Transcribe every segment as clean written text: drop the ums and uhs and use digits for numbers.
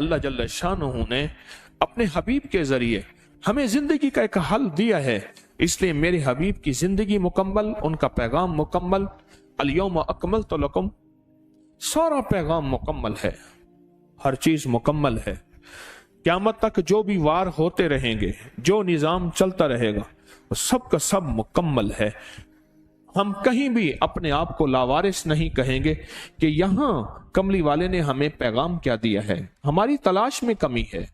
اللہ جل شانہ نے اپنے حبیب کے ذریعے ہمیں زندگی کا ایک حل دیا ہے، اس لیے میرے حبیب کی زندگی مکمل، ان کا پیغام مکمل، الیوم اکملت لکم، سارا پیغام مکمل ہے، ہر چیز مکمل ہے۔ قیامت تک جو بھی وار ہوتے رہیں گے، جو نظام چلتا رہے گا، وہ سب کا سب مکمل ہے۔ ہم کہیں بھی اپنے آپ کو لاوارث نہیں کہیں گے کہ یہاں کملی والے نے ہمیں پیغام کیا دیا ہے۔ ہماری تلاش میں کمی ہے،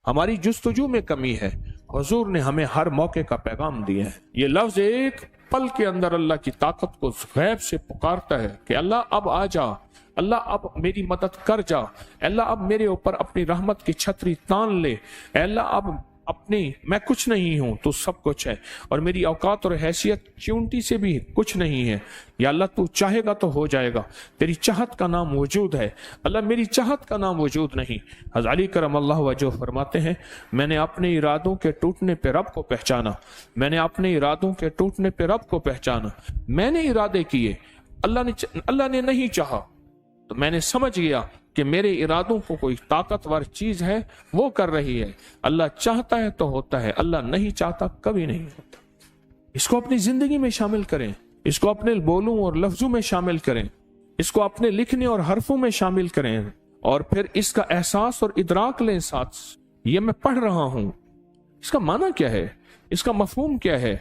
ہماری جستجو میں کمی ہے، حضور نے ہمیں ہر موقع کا پیغام دیا ہے۔ یہ لفظ ایک پل کے اندر اللہ کی طاقت کو غیب سے پکارتا ہے کہ اللہ اب آ جا، اللہ اب میری مدد کر جا، اللہ اب میرے اوپر اپنی رحمت کی چھتری تان لے، اللہ اب اپنی میں کچھ نہیں ہوں، تو سب کچھ ہے، اور میری اوقات اور حیثیت چونٹی سے بھی کچھ نہیں ہے، یا اللہ تو چاہے گا تو ہو جائے گا، تیری چاہت کا نام وجود ہے، اللہ میری چاہت کا نام وجود نہیں۔ حضرت علی کرم اللہ وجہ فرماتے ہیں میں نے اپنے ارادوں کے ٹوٹنے پہ رب کو پہچانا، میں نے اپنے ارادوں کے ٹوٹنے پہ رب کو پہچانا، میں نے ارادے کیے، اللہ نے نہیں چاہا، تو میں نے سمجھ گیا کہ میرے ارادوں کو کوئی طاقتور چیز ہے وہ کر رہی ہے، اللہ چاہتا ہے تو ہوتا ہے، اللہ نہیں چاہتا کبھی نہیں ہوتا۔ اس کو اپنی زندگی میں شامل کریں، اس کو اپنے بولوں اور لفظوں میں شامل کریں، اس کو اپنے لکھنے اور حرفوں میں شامل کریں، اور پھر اس کا احساس اور ادراک لیں ساتھ، یہ میں پڑھ رہا ہوں، اس کا معنی کیا ہے، اس کا مفہوم کیا ہے،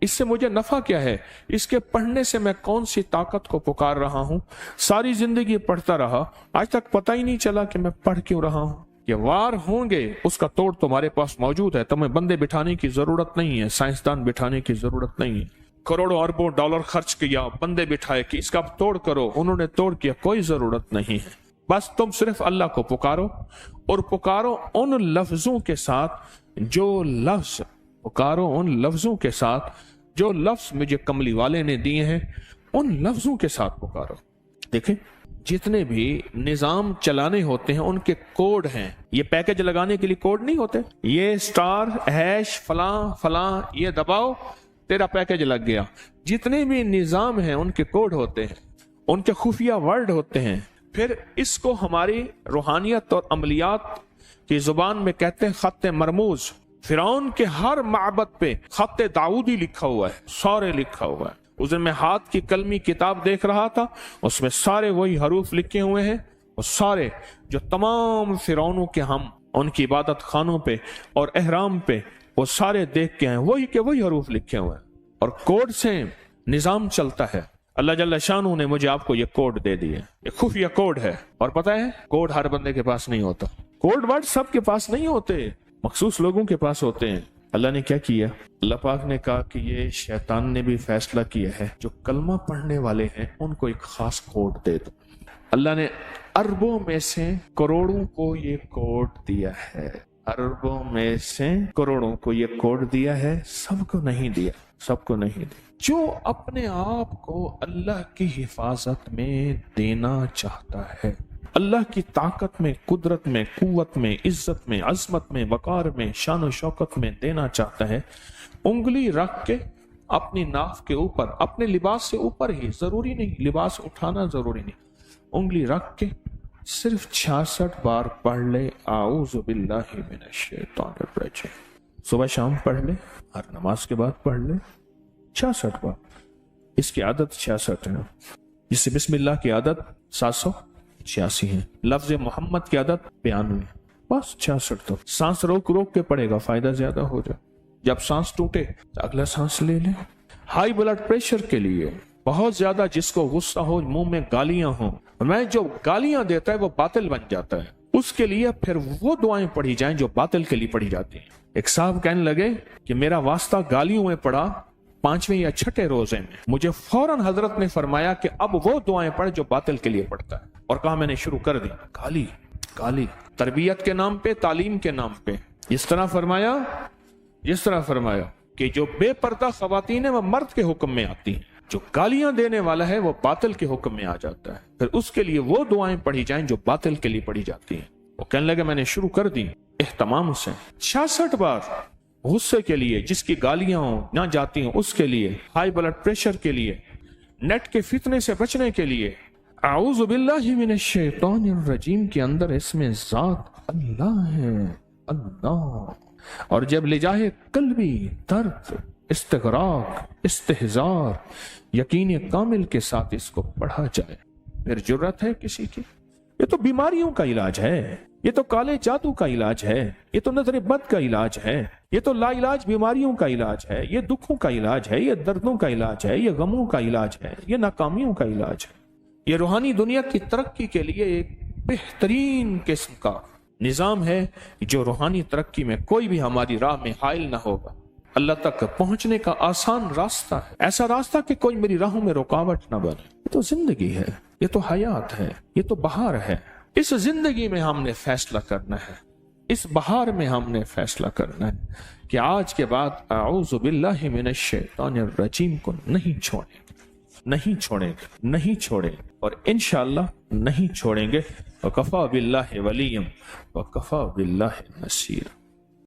اس سے مجھے نفع کیا ہے، اس کے پڑھنے سے میں کون سی طاقت کو پکار رہا ہوں۔ ساری زندگی پڑھتا رہا، آج تک پتہ ہی نہیں چلا کہ میں پڑھ کیوں رہا ہوں۔ یہ وار ہوں گے، اس کا توڑ تمہارے پاس موجود ہے، تمہیں بندے بٹھانے کی ضرورت نہیں ہے، سائنسدان بٹھانے کی ضرورت نہیں ہے، کروڑوں اربوں ڈالر خرچ کیا، بندے بٹھائے کہ اس کا توڑ کرو، انہوں نے توڑ کیا، کوئی ضرورت نہیں ہے۔ بس تم صرف اللہ کو پکارو، اور پکارو ان لفظوں کے ساتھ جو لفظ مجھے کملی والے نے دیے ہیں، ان لفظوں کے ساتھ پکارو۔ دیکھیں جتنے بھی نظام چلانے ہوتے ہیں ان کے کوڈ ہیں، یہ پیکج لگانے کے لیے کوڈ نہیں ہوتے، یہ سٹار ہیش فلاں فلاں یہ دباؤ تیرا پیکج لگ گیا۔ جتنے بھی نظام ہیں ان کے کوڈ ہوتے ہیں، ان کے خفیہ ورڈ ہوتے ہیں۔ پھر اس کو ہماری روحانیت اور عملیات کی زبان میں کہتے ہیں خط مرموز۔ فرعون کے ہر معبد پہ خط داؤدی لکھا ہوا ہے، سارے لکھا ہوا ہے۔ اس دن میں ہاتھ کی قلمی کتاب دیکھ رہا تھا، اس میں سارے وہی حروف لکھے ہوئے ہیں، وہ سارے جو تمام فرعونوں کے ہم ان کی عبادت خانوں پہ اور احرام پہ وہ سارے دیکھ کے ہیں، وہی کے وہی حروف لکھے ہوئے ہیں، اور کوڈ سے نظام چلتا ہے۔ اللہ جل شانہ نے مجھے آپ کو یہ کوڈ دے دیے، یہ خفیہ کوڈ ہے، اور پتہ ہے کوڈ ہر بندے کے پاس نہیں ہوتا، کوڈ ورڈ سب کے پاس نہیں ہوتے، مخصوص لوگوں کے پاس ہوتے ہیں۔ اللہ نے کیا کیا؟ اللہ پاک نے کہا کہ یہ شیطان نے بھی فیصلہ کیا ہے جو کلمہ پڑھنے والے ہیں ان کو ایک خاص کوڈ دے دو۔ اللہ نے اربوں میں سے کروڑوں کو یہ کوڈ دیا ہے، اربوں میں سے کروڑوں کو یہ کوڈ دیا ہے، سب کو نہیں دیا، سب کو نہیں دیا۔ جو اپنے آپ کو اللہ کی حفاظت میں دینا چاہتا ہے، اللہ کی طاقت میں، قدرت میں، قوت میں، عزت میں، عظمت میں، وقار میں، شان و شوکت میں دینا چاہتا ہے، انگلی رکھ کے اپنی ناف کے اوپر، اپنے لباس سے اوپر ہی، ضروری نہیں لباس اٹھانا ضروری نہیں، انگلی رکھ کے صرف 66 بار پڑھ لے اعوذ باللہ من الشیطان الرجیم۔ صبح شام پڑھ لے، ہر نماز کے بعد پڑھ لے 66 بار۔ اس کی عادت 66 ہے، جس سے بسم اللہ کی عادت 786 ہے، لفظ محمد کی عادت 92، بس 66 تو سانس روک روک کے پڑے گا، فائدہ زیادہ ہو جائے۔ جب سانس ٹوٹے تو اگلا سانس لے لے۔ ہائی بلڈ پریشر کے لیے بہت زیادہ جس کو غصہ ہو، منہ میں گالیاں ہوں، میں جو گالیاں دیتا ہے وہ باطل بن جاتا ہے، اس کے لیے پھر وہ دعائیں پڑھی جائیں جو باطل کے لیے پڑھی جاتی ہیں۔ ایک صاحب کہنے لگے کہ میرا واسطہ گالیوں میں پڑا 5ویں یا 6 روزے میں، مجھے فوراً حضرت نے فرمایا کہ اب وہ دعائیں پڑھ جو باطل کے لیے پڑھتا ہے، اور کہا میں نے شروع کر دی گالی تربیت کے نام پہ، تعلیم کے نام پہ۔ اس طرح فرمایا کہ جو بے پردہ خواتین ہیں وہ مرد کے حکم میں آتی ہیں، جو گالیاں دینے والا ہے وہ باطل کے حکم میں آ جاتا ہے، پھر اس کے لیے وہ دعائیں پڑھی جائیں جو باطل کے لیے پڑھی جاتی ہیں۔ وہ کہنے لگے میں نے شروع کر دی اہتمام سے 66 بار، غصے کے لیے، جس کی گالیاں نہ جاتی ہوں اس کے لیے، ہائی بلڈ پریشر کے لیے، نیٹ کے فتنے سے بچنے کے لیے، اعوذ باللہ من الشیطان الرجیم کے اندر اسم ذات اللہ ہے، اللہ۔ اور جب لے جائے قلبی درد، استغراق، استہزار، یقین کامل کے ساتھ اس کو پڑھا جائے، پھر جرت ہے کسی کی؟ یہ تو بیماریوں کا علاج ہے، یہ تو کالے جادو کا علاج ہے، یہ تو نظر بد کا علاج ہے، یہ تو لا علاج بیماریوں کا علاج ہے، یہ دکھوں کا علاج ہے، یہ دردوں کا علاج ہے، یہ غموں کا علاج ہے، یہ ناکامیوں کا علاج ہے۔ یہ روحانی دنیا کی ترقی کے لیے ایک بہترین قسم کا نظام ہے، جو روحانی ترقی میں کوئی بھی ہماری راہ میں حائل نہ ہوگا۔ اللہ تک پہنچنے کا آسان راستہ ہے، ایسا راستہ کہ کوئی میری راہوں میں رکاوٹ نہ بنے۔ یہ تو زندگی ہے، یہ تو حیات ہے، یہ تو بہار ہے۔ اس زندگی میں ہم نے فیصلہ کرنا ہے، اس بہار میں ہم نے فیصلہ کرنا ہے کہ آج کے بعد اعوذ باللہ من الشیطان الرجیم کو نہیں چھوڑیں گے، نہیں چھوڑیں گے، نہیں چھوڑیں گے، اور انشاءاللہ نہیں چھوڑیں گے۔ وکفی باللہ ولیم وکفی باللہ نصیر۔